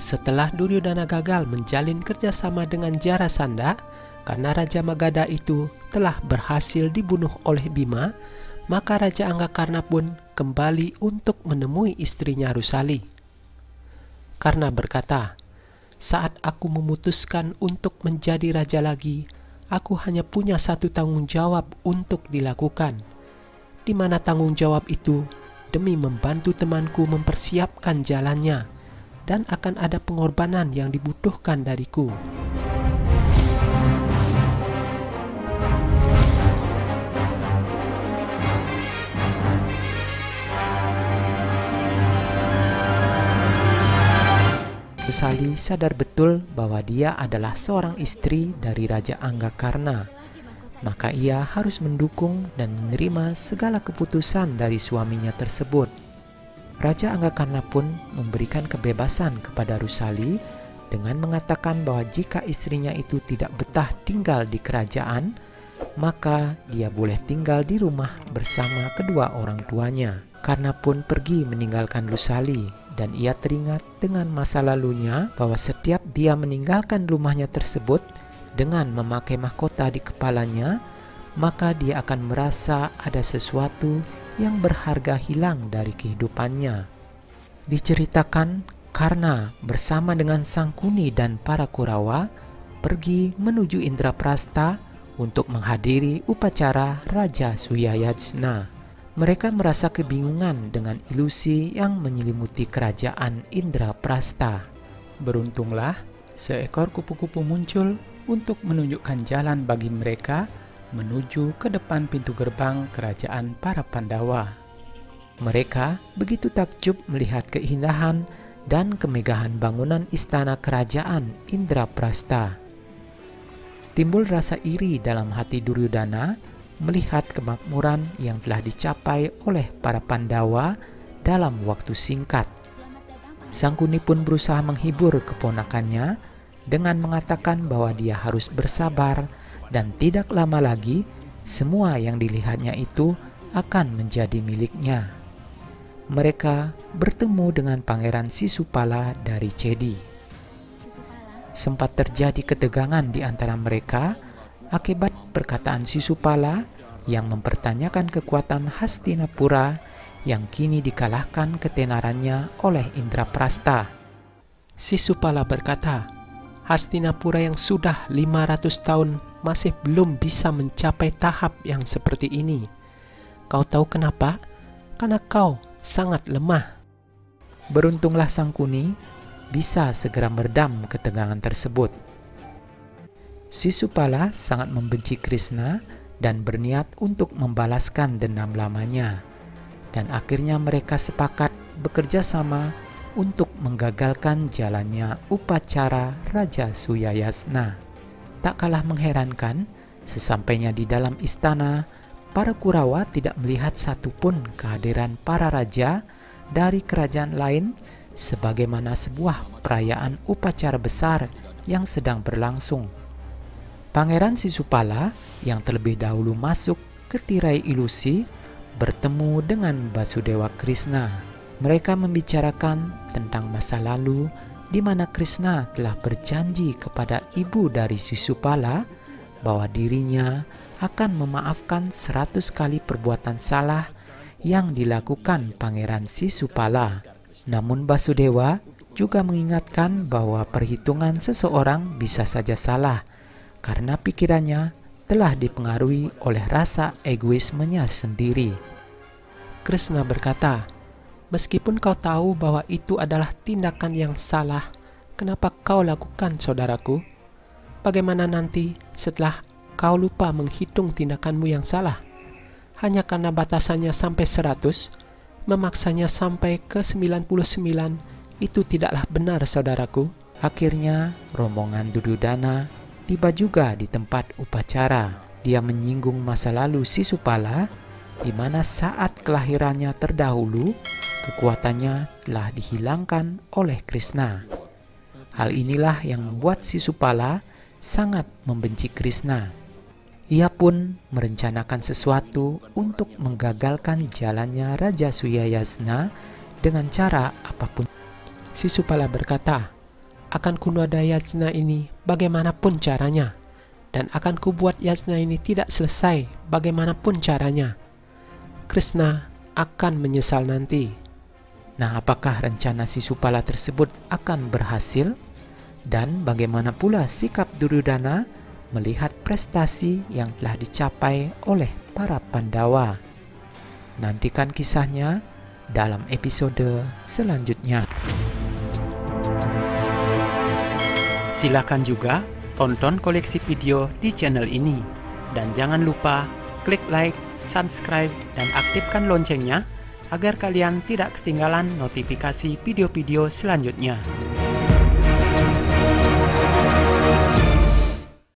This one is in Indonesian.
Setelah Duryodhana gagal menjalin kerjasama dengan Jarasandha, karena Raja Magadha itu telah berhasil dibunuh oleh Bima, maka Raja Anggakarna pun kembali untuk menemui istrinya Rusali. Karna berkata, "Saat aku memutuskan untuk menjadi raja lagi, aku hanya punya satu tanggung jawab untuk dilakukan, di mana tanggung jawab itu demi membantu temanku mempersiapkan jalannya, dan akan ada pengorbanan yang dibutuhkan dariku." Rusali sadar betul bahwa dia adalah seorang istri dari Raja Anggakarna, maka ia harus mendukung dan menerima segala keputusan dari suaminya tersebut. Raja Anggakarna pun memberikan kebebasan kepada Rusali dengan mengatakan bahwa jika istrinya itu tidak betah tinggal di kerajaan, maka dia boleh tinggal di rumah bersama kedua orang tuanya. Karna pun pergi meninggalkan Rusali, dan ia teringat dengan masa lalunya bahwa setiap dia meninggalkan rumahnya tersebut dengan memakai mahkota di kepalanya, maka dia akan merasa ada sesuatu yang berharga hilang dari kehidupannya. Diceritakan Karna bersama dengan Sangkuni dan para Kurawa pergi menuju Indraprastha untuk menghadiri upacara Raja Suyayasna. Mereka merasa kebingungan dengan ilusi yang menyelimuti kerajaan Indraprastha. Beruntunglah seekor kupu-kupu muncul untuk menunjukkan jalan bagi mereka menuju ke depan pintu gerbang kerajaan para Pandawa. Mereka begitu takjub melihat keindahan dan kemegahan bangunan istana kerajaan Indraprastha. Timbul rasa iri dalam hati Duryodhana melihat kemakmuran yang telah dicapai oleh para Pandawa dalam waktu singkat. Sangkuni pun berusaha menghibur keponakannya dengan mengatakan bahwa dia harus bersabar dan tidak lama lagi semua yang dilihatnya itu akan menjadi miliknya. Mereka bertemu dengan Pangeran Sisupala dari Chedi. Sempat terjadi ketegangan di antara mereka akibat perkataan Sisupala yang mempertanyakan kekuatan Hastinapura yang kini dikalahkan ketenarannya oleh Indraprastha. Sisupala berkata, "Hastinapura yang sudah 500 tahun masih belum bisa mencapai tahap yang seperti ini. Kau tahu kenapa? Karena kau sangat lemah." Beruntunglah Sangkuni bisa segera meredam ketegangan tersebut. Sisupala sangat membenci Krishna dan berniat untuk membalaskan dendam lamanya. Dan akhirnya mereka sepakat bekerja sama untuk menggagalkan jalannya upacara Raja Suyayasna. Tak kalah mengherankan, sesampainya di dalam istana, para Kurawa tidak melihat satupun kehadiran para raja dari kerajaan lain sebagaimana sebuah perayaan upacara besar yang sedang berlangsung. Pangeran Sisupala yang terlebih dahulu masuk ke tirai ilusi bertemu dengan Basudewa Krishna. Mereka membicarakan tentang masa lalu di mana Krishna telah berjanji kepada ibu dari Sisupala bahwa dirinya akan memaafkan 100 kali perbuatan salah yang dilakukan Pangeran Sisupala. Namun Basudewa juga mengingatkan bahwa perhitungan seseorang bisa saja salah karena pikirannya telah dipengaruhi oleh rasa egoismenya sendiri. Krishna berkata, "Meskipun kau tahu bahwa itu adalah tindakan yang salah, kenapa kau lakukan, saudaraku? Bagaimana nanti setelah kau lupa menghitung tindakanmu yang salah? Hanya karena batasannya sampai 100, memaksanya sampai ke 99, itu tidaklah benar, saudaraku." Akhirnya rombongan Duryodhana tiba juga di tempat upacara. Dia menyinggung masa lalu Sisupala, di mana saat kelahirannya terdahulu, kekuatannya telah dihilangkan oleh Krishna. Hal inilah yang membuat Sisupala sangat membenci Krishna. Ia pun merencanakan sesuatu untuk menggagalkan jalannya Raja Suyayasna dengan cara apapun. Sisupala berkata, akan kunoda yasna ini bagaimanapun caranya, dan akan kubuat yasna ini tidak selesai bagaimanapun caranya. Krishna akan menyesal nanti. Nah, apakah rencana Sisupala tersebut akan berhasil? Dan bagaimana pula sikap Duryodhana melihat prestasi yang telah dicapai oleh para Pandawa? Nantikan kisahnya dalam episode selanjutnya. Silakan juga tonton koleksi video di channel ini. Dan jangan lupa klik like, subscribe, dan aktifkan loncengnya agar kalian tidak ketinggalan notifikasi video-video selanjutnya.